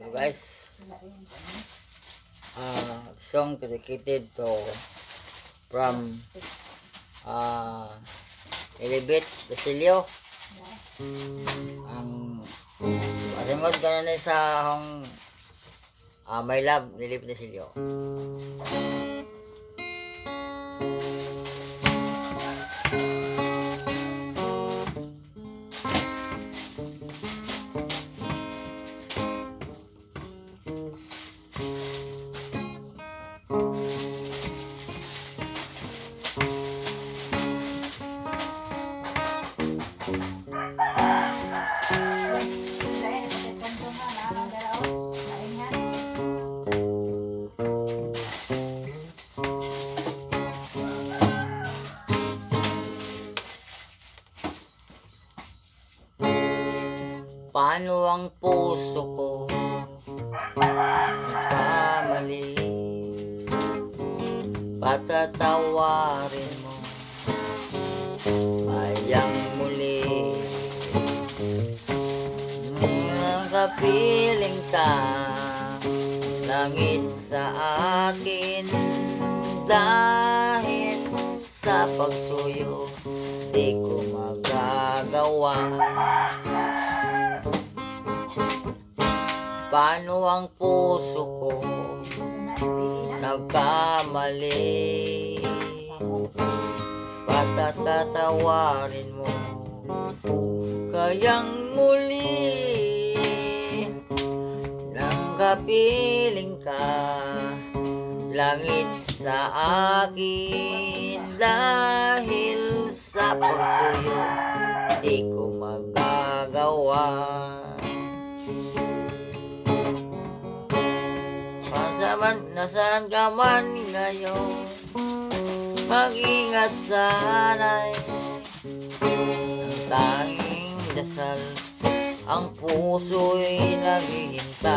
So guys, song dedicated to from Elibet Basilio. Ang pasingod ka na sa hong My Love Elibet Basilio. Paano ang puso ko nagkamali, patatawarin mo ayang muli. Nakapiling ka langit sa akin, dahil sa pagsuyo di ko magagawa. Paano ang puso ko nagkamali, patatawarin mo kayang muli. Nang kapiling ka langit sa akin, dahil sa pagsuyo di ko magagawa. Nasaan ka man ngayon, mag-ingat sana'y ang tanging dasal, ang puso'y naghihintay.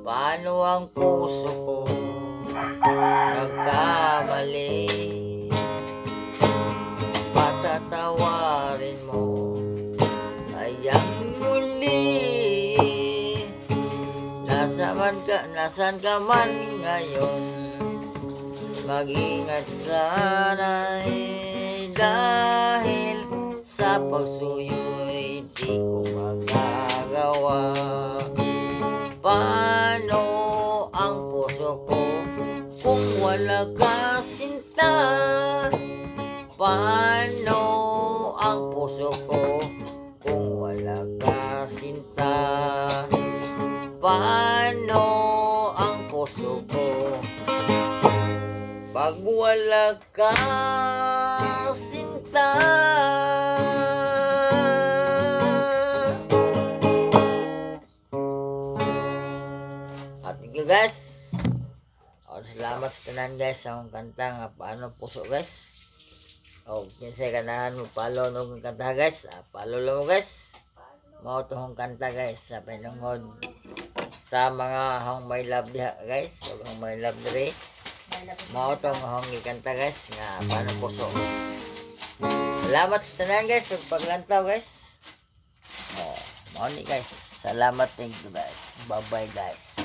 Paano ang puso ko nagkamali, patatawarin mo ayang muli. Nasaan ka man ngayon, mag-ingat sana'y, dahil sa pagsuyo'y di ko magagawa. Paano ang puso ko kung wala ka sinta? Paano ang puso ko kung wala ka sinta? Paano ang puso ko pag wala ka sinta? At thank you guys. Salamat sa tanan guys sa akong kanta nga Paano Puso guys. Kinsay ganahan mo follow no kanta guys. Follow lang mo guys. Mao to hong kanta guys sa pinungod sa mga hong My Love diha guys, o hong My Love dire. Mao to hong ikanta guys nga Paano Puso. Salamat sa tanan guys ug paglantaw guys. Mao ni guys. Salamat, thank you guys. Bye bye guys.